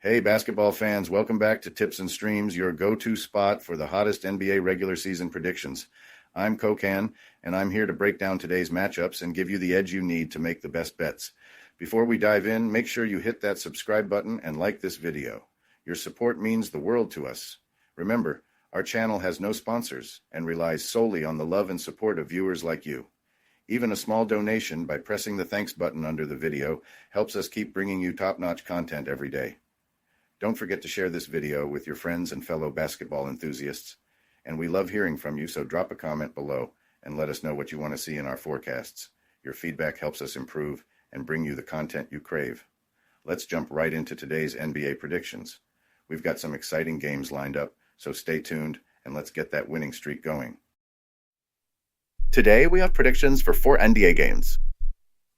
Hey, basketball fans, welcome back to Tips and Streams, your go-to spot for the hottest NBA regular season predictions. I'm Kokan, and I'm here to break down today's matchups and give you the edge you need to make the best bets. Before we dive in, make sure you hit that subscribe button and like this video. Your support means the world to us. Remember, our channel has no sponsors and relies solely on the love and support of viewers like you. Even a small donation by pressing the thanks button under the video helps us keep bringing you top-notch content every day. Don't forget to share this video with your friends and fellow basketball enthusiasts. And we love hearing from you, so drop a comment below and let us know what you want to see in our forecasts. Your feedback helps us improve and bring you the content you crave. Let's jump right into today's NBA predictions. We've got some exciting games lined up, so stay tuned and let's get that winning streak going. Today we have predictions for 4 NBA games.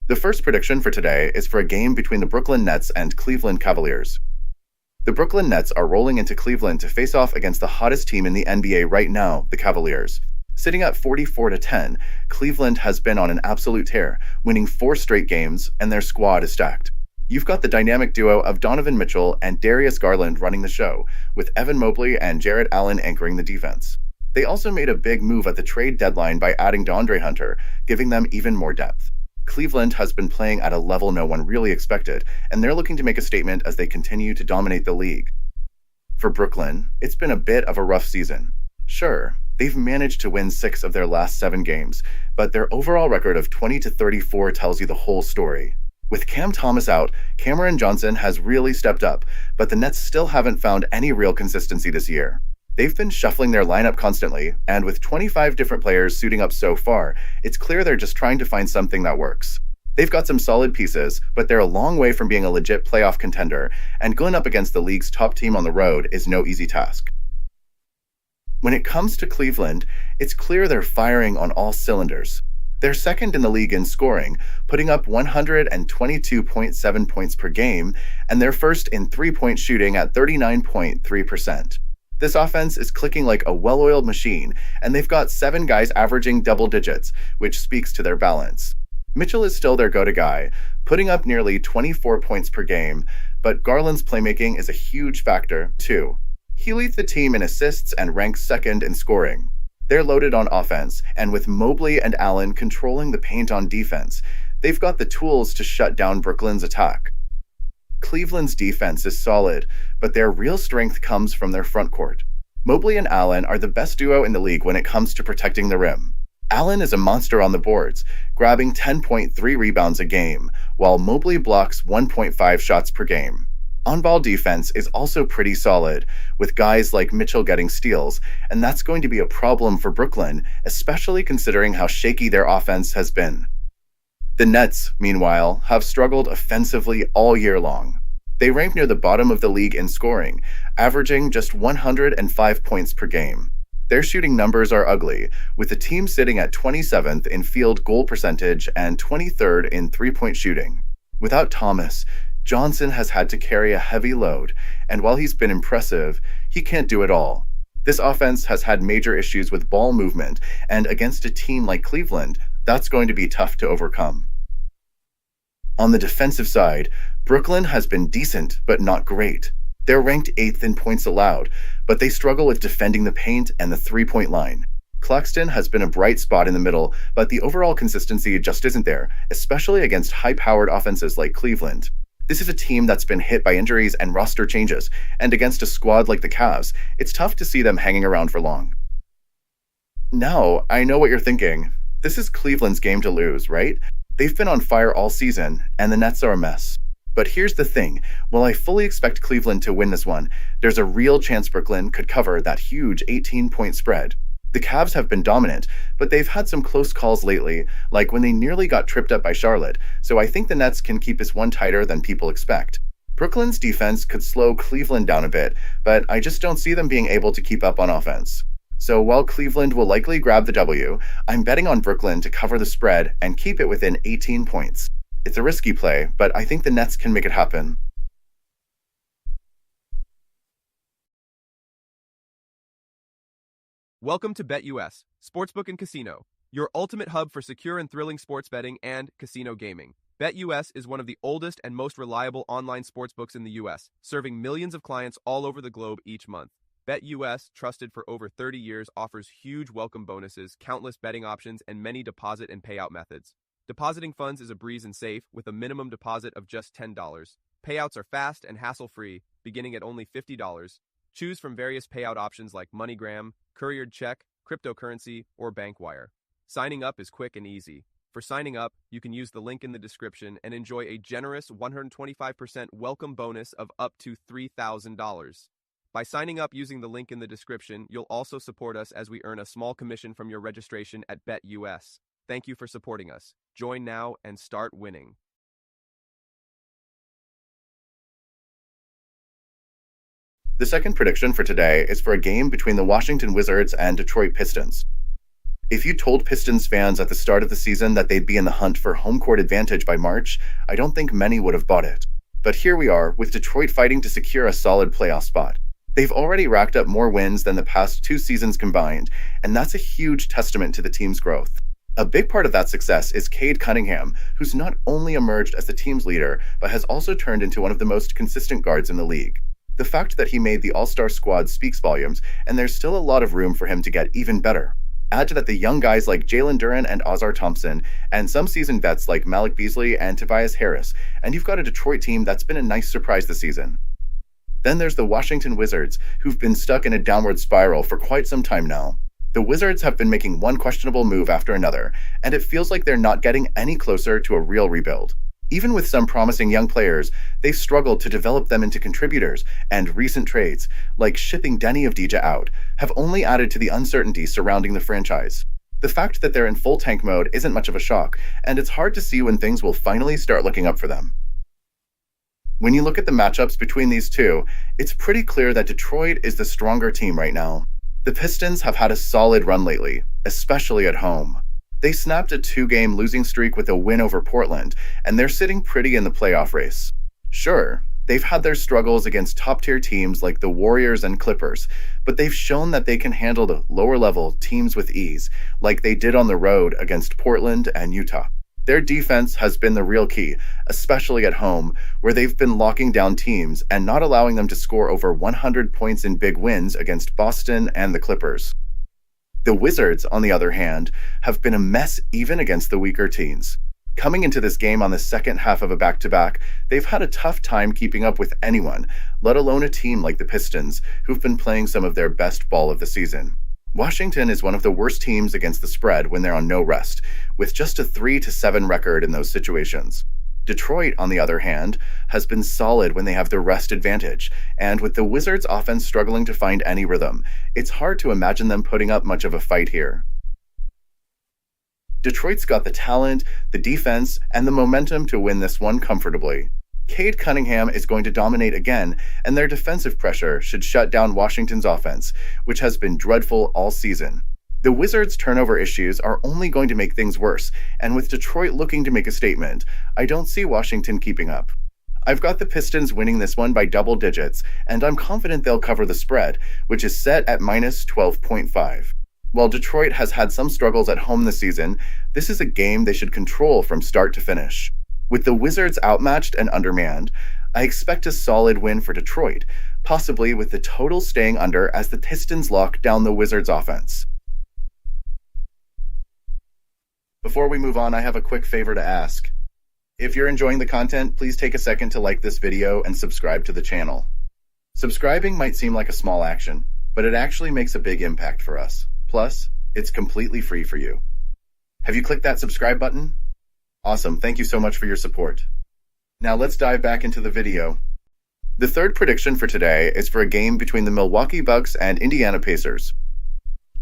The first prediction for today is for a game between the Brooklyn Nets and Cleveland Cavaliers. The Brooklyn Nets are rolling into Cleveland to face off against the hottest team in the NBA right now, the Cavaliers. Sitting at 44-10, Cleveland has been on an absolute tear, winning 4 straight games, and their squad is stacked. You've got the dynamic duo of Donovan Mitchell and Darius Garland running the show, with Evan Mobley and Jarrett Allen anchoring the defense. They also made a big move at the trade deadline by adding DeAndre Hunter, giving them even more depth. Cleveland has been playing at a level no one really expected, and they're looking to make a statement as they continue to dominate the league. For Brooklyn, it's been a bit of a rough season. Sure, they've managed to win 6 of their last 7 games, but their overall record of 20-34 tells you the whole story. With Cam Thomas out, Cameron Johnson has really stepped up, but the Nets still haven't found any real consistency this year. They've been shuffling their lineup constantly, and with 25 different players suiting up so far, it's clear they're just trying to find something that works. They've got some solid pieces, but they're a long way from being a legit playoff contender, and going up against the league's top team on the road is no easy task. When it comes to Cleveland, it's clear they're firing on all cylinders. They're second in the league in scoring, putting up 122.7 points per game, and they're first in three-point shooting at 39.3%. This offense is clicking like a well-oiled machine, and they've got 7 guys averaging double digits, which speaks to their balance. Mitchell is still their go-to guy, putting up nearly 24 points per game, but Garland's playmaking is a huge factor, too. He leads the team in assists and ranks second in scoring. They're loaded on offense, and with Mobley and Allen controlling the paint on defense, they've got the tools to shut down Brooklyn's attack. Cleveland's defense is solid, but their real strength comes from their front court. Mobley and Allen are the best duo in the league when it comes to protecting the rim. Allen is a monster on the boards, grabbing 10.3 rebounds a game, while Mobley blocks 1.5 shots per game. On-ball defense is also pretty solid, with guys like Mitchell getting steals, and that's going to be a problem for Brooklyn, especially considering how shaky their offense has been. The Nets, meanwhile, have struggled offensively all year long. They rank near the bottom of the league in scoring, averaging just 105 points per game. Their shooting numbers are ugly, with the team sitting at 27th in field goal percentage and 23rd in three-point shooting. Without Thomas, Johnson has had to carry a heavy load, and while he's been impressive, he can't do it all. This offense has had major issues with ball movement, and against a team like Cleveland, that's going to be tough to overcome. On the defensive side, Brooklyn has been decent, but not great. They're ranked 8th in points allowed, but they struggle with defending the paint and the three-point line. Claxton has been a bright spot in the middle, but the overall consistency just isn't there, especially against high-powered offenses like Cleveland. This is a team that's been hit by injuries and roster changes, and against a squad like the Cavs, it's tough to see them hanging around for long. Now, I know what you're thinking. This is Cleveland's game to lose, right? They've been on fire all season, and the Nets are a mess. But here's the thing, while I fully expect Cleveland to win this one, there's a real chance Brooklyn could cover that huge 18-point spread. The Cavs have been dominant, but they've had some close calls lately, like when they nearly got tripped up by Charlotte, so I think the Nets can keep this one tighter than people expect. Brooklyn's defense could slow Cleveland down a bit, but I just don't see them being able to keep up on offense. So while Cleveland will likely grab the W, I'm betting on Brooklyn to cover the spread and keep it within 18 points. It's a risky play, but I think the Nets can make it happen. Welcome to BetUS, Sportsbook and Casino, your ultimate hub for secure and thrilling sports betting and casino gaming. BetUS is one of the oldest and most reliable online sportsbooks in the U.S., serving millions of clients all over the globe each month. BetUS, trusted for over 30 years, offers huge welcome bonuses, countless betting options, and many deposit and payout methods. Depositing funds is a breeze and safe, with a minimum deposit of just $10. Payouts are fast and hassle-free, beginning at only $50. Choose from various payout options like MoneyGram, couriered check, cryptocurrency, or bank wire. Signing up is quick and easy. For signing up, you can use the link in the description and enjoy a generous 125% welcome bonus of up to $3,000. By signing up using the link in the description, you'll also support us as we earn a small commission from your registration at BetUS. Thank you for supporting us. Join now and start winning. The second prediction for today is for a game between the Washington Wizards and Detroit Pistons. If you told Pistons fans at the start of the season that they'd be in the hunt for home court advantage by March, I don't think many would have bought it. But here we are, with Detroit fighting to secure a solid playoff spot. They've already racked up more wins than the past 2 seasons combined, and that's a huge testament to the team's growth. A big part of that success is Cade Cunningham, who's not only emerged as the team's leader, but has also turned into one of the most consistent guards in the league. The fact that he made the All-Star squad speaks volumes, and there's still a lot of room for him to get even better. Add to that the young guys like Jalen Duren and Ozar Thompson, and some seasoned vets like Malik Beasley and Tobias Harris, and you've got a Detroit team that's been a nice surprise this season. Then there's the Washington Wizards, who've been stuck in a downward spiral for quite some time now. The Wizards have been making one questionable move after another, and it feels like they're not getting any closer to a real rebuild. Even with some promising young players, they've struggled to develop them into contributors, and recent trades, like shipping Denny Avdija out, have only added to the uncertainty surrounding the franchise. The fact that they're in full tank mode isn't much of a shock, and it's hard to see when things will finally start looking up for them. When you look at the matchups between these two, it's pretty clear that Detroit is the stronger team right now. The Pistons have had a solid run lately, especially at home. They snapped a 2-game losing streak with a win over Portland, and they're sitting pretty in the playoff race. Sure, they've had their struggles against top-tier teams like the Warriors and Clippers, but they've shown that they can handle the lower-level teams with ease, like they did on the road against Portland and Utah. Their defense has been the real key, especially at home, where they've been locking down teams and not allowing them to score over 100 points in big wins against Boston and the Clippers. The Wizards, on the other hand, have been a mess even against the weaker teams. Coming into this game on the second half of a back-to-back, they've had a tough time keeping up with anyone, let alone a team like the Pistons, who've been playing some of their best ball of the season. Washington is one of the worst teams against the spread when they're on no rest, with just a 3-7 record in those situations. Detroit, on the other hand, has been solid when they have the rest advantage, and with the Wizards' offense struggling to find any rhythm, it's hard to imagine them putting up much of a fight here. Detroit's got the talent, the defense, and the momentum to win this one comfortably. Cade Cunningham is going to dominate again, and their defensive pressure should shut down Washington's offense, which has been dreadful all season. The Wizards' turnover issues are only going to make things worse, and with Detroit looking to make a statement, I don't see Washington keeping up. I've got the Pistons winning this one by double digits, and I'm confident they'll cover the spread, which is set at minus 12.5. While Detroit has had some struggles at home this season, this is a game they should control from start to finish. With the Wizards outmatched and undermanned, I expect a solid win for Detroit, possibly with the total staying under as the Pistons lock down the Wizards' offense. Before we move on, I have a quick favor to ask. If you're enjoying the content, please take a second to like this video and subscribe to the channel. Subscribing might seem like a small action, but it actually makes a big impact for us. Plus, it's completely free for you. Have you clicked that subscribe button? Awesome, thank you so much for your support. Now let's dive back into the video. The third prediction for today is for a game between the Milwaukee Bucks and Indiana Pacers.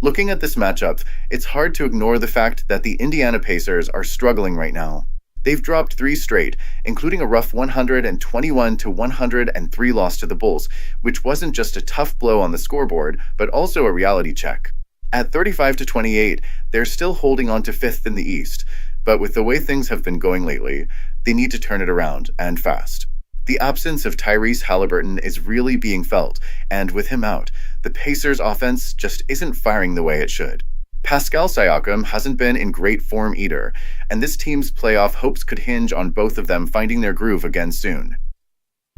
Looking at this matchup, it's hard to ignore the fact that the Indiana Pacers are struggling right now. They've dropped 3 straight, including a rough 121-103 loss to the Bulls, which wasn't just a tough blow on the scoreboard, but also a reality check. At 35-28, they're still holding on to 5th in the East, but with the way things have been going lately, they need to turn it around, and fast. The absence of Tyrese Halliburton is really being felt, and with him out, the Pacers' offense just isn't firing the way it should. Pascal Siakam hasn't been in great form either, and this team's playoff hopes could hinge on both of them finding their groove again soon.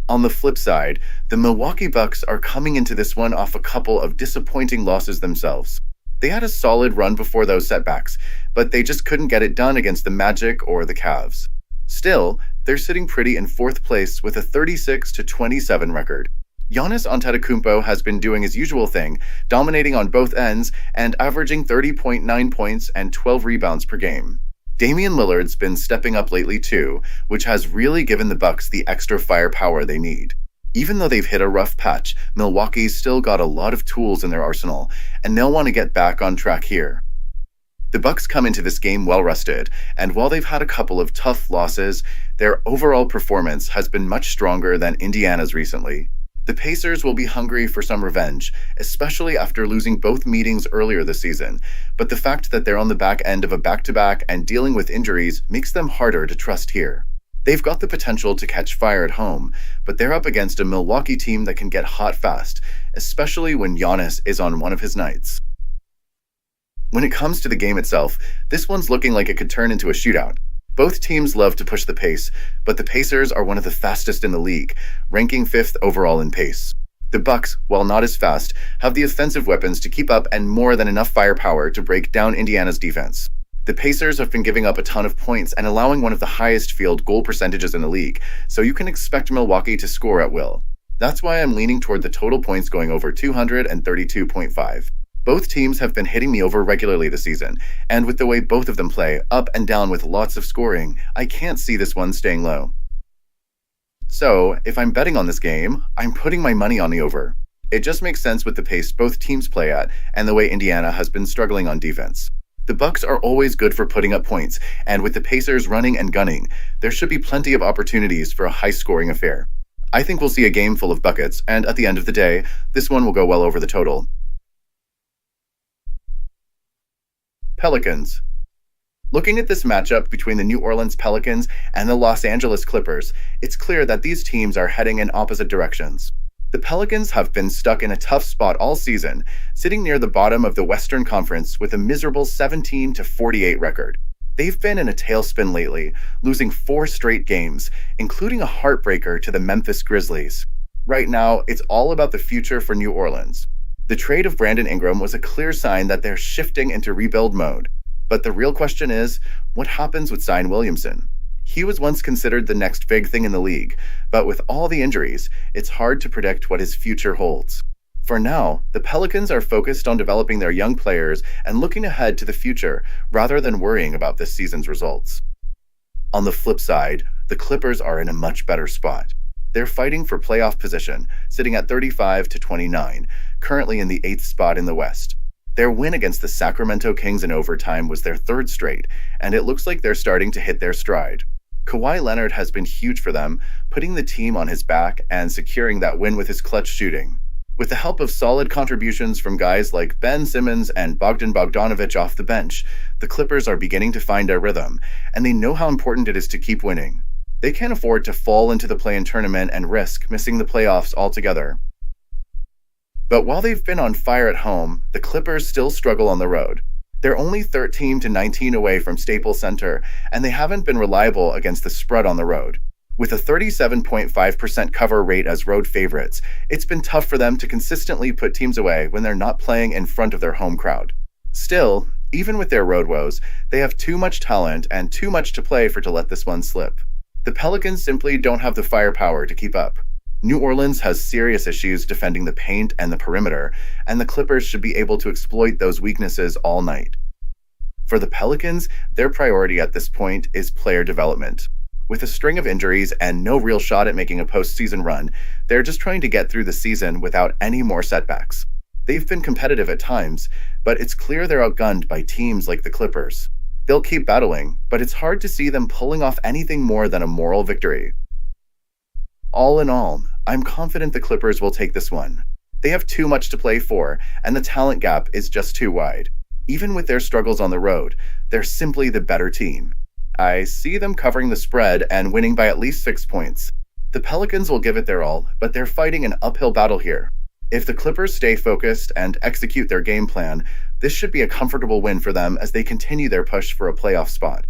On the flip side, the Milwaukee Bucks are coming into this one off a couple of disappointing losses themselves. They had a solid run before those setbacks, but they just couldn't get it done against the Magic or the Cavs. Still, they're sitting pretty in fourth place with a 36-27 record. Giannis Antetokounmpo has been doing his usual thing, dominating on both ends and averaging 30.9 points and 12 rebounds per game. Damian Lillard's been stepping up lately too, which has really given the Bucks the extra firepower they need. Even though they've hit a rough patch, Milwaukee's still got a lot of tools in their arsenal, and they'll want to get back on track here. The Bucks come into this game well-rested, and while they've had a couple of tough losses, their overall performance has been much stronger than Indiana's recently. The Pacers will be hungry for some revenge, especially after losing both meetings earlier this season, but the fact that they're on the back end of a back-to-back and dealing with injuries makes them harder to trust here. They've got the potential to catch fire at home, but they're up against a Milwaukee team that can get hot fast, especially when Giannis is on one of his nights. When it comes to the game itself, this one's looking like it could turn into a shootout. Both teams love to push the pace, but the Pacers are one of the fastest in the league, ranking 5th overall in pace. The Bucks, while not as fast, have the offensive weapons to keep up and more than enough firepower to break down Indiana's defense. The Pacers have been giving up a ton of points and allowing one of the highest field goal percentages in the league, so you can expect Milwaukee to score at will. That's why I'm leaning toward the total points going over 232.5. Both teams have been hitting me over regularly this season, and with the way both of them play, up and down with lots of scoring, I can't see this one staying low. So, if I'm betting on this game, I'm putting my money on the over. It just makes sense with the pace both teams play at, and the way Indiana has been struggling on defense. The Bucks are always good for putting up points, and with the Pacers running and gunning, there should be plenty of opportunities for a high-scoring affair. I think we'll see a game full of buckets, and at the end of the day, this one will go well over the total. Pelicans. Looking at this matchup between the New Orleans Pelicans and the Los Angeles Clippers, it's clear that these teams are heading in opposite directions. The Pelicans have been stuck in a tough spot all season, sitting near the bottom of the Western Conference with a miserable 17-48 record. They've been in a tailspin lately, losing 4 straight games, including a heartbreaker to the Memphis Grizzlies. Right now, it's all about the future for New Orleans. The trade of Brandon Ingram was a clear sign that they're shifting into rebuild mode. But the real question is, what happens with Zion Williamson? He was once considered the next big thing in the league, but with all the injuries, it's hard to predict what his future holds. For now, the Pelicans are focused on developing their young players and looking ahead to the future rather than worrying about this season's results. On the flip side, the Clippers are in a much better spot. They're fighting for playoff position, sitting at 35-29, currently in the 8th spot in the West. Their win against the Sacramento Kings in overtime was their 3rd straight, and it looks like they're starting to hit their stride. Kawhi Leonard has been huge for them, putting the team on his back and securing that win with his clutch shooting. With the help of solid contributions from guys like Ben Simmons and Bogdan Bogdanovic off the bench, the Clippers are beginning to find their rhythm, and they know how important it is to keep winning. They can't afford to fall into the play-in tournament and risk missing the playoffs altogether. But while they've been on fire at home, the Clippers still struggle on the road. They're only 13-19 away from Staples Center, and they haven't been reliable against the spread on the road. With a 37.5% cover rate as road favorites, it's been tough for them to consistently put teams away when they're not playing in front of their home crowd. Still, even with their road woes, they have too much talent and too much to play for to let this one slip. The Pelicans simply don't have the firepower to keep up. New Orleans has serious issues defending the paint and the perimeter, and the Clippers should be able to exploit those weaknesses all night. For the Pelicans, their priority at this point is player development. With a string of injuries and no real shot at making a postseason run, they're just trying to get through the season without any more setbacks. They've been competitive at times, but it's clear they're outgunned by teams like the Clippers. They'll keep battling, but it's hard to see them pulling off anything more than a moral victory. All in all, I'm confident the Clippers will take this one. They have too much to play for, and the talent gap is just too wide. Even with their struggles on the road, they're simply the better team. I see them covering the spread and winning by at least 6 points. The Pelicans will give it their all, but they're fighting an uphill battle here. If the Clippers stay focused and execute their game plan, This should be a comfortable win for them as they continue their push for a playoff spot.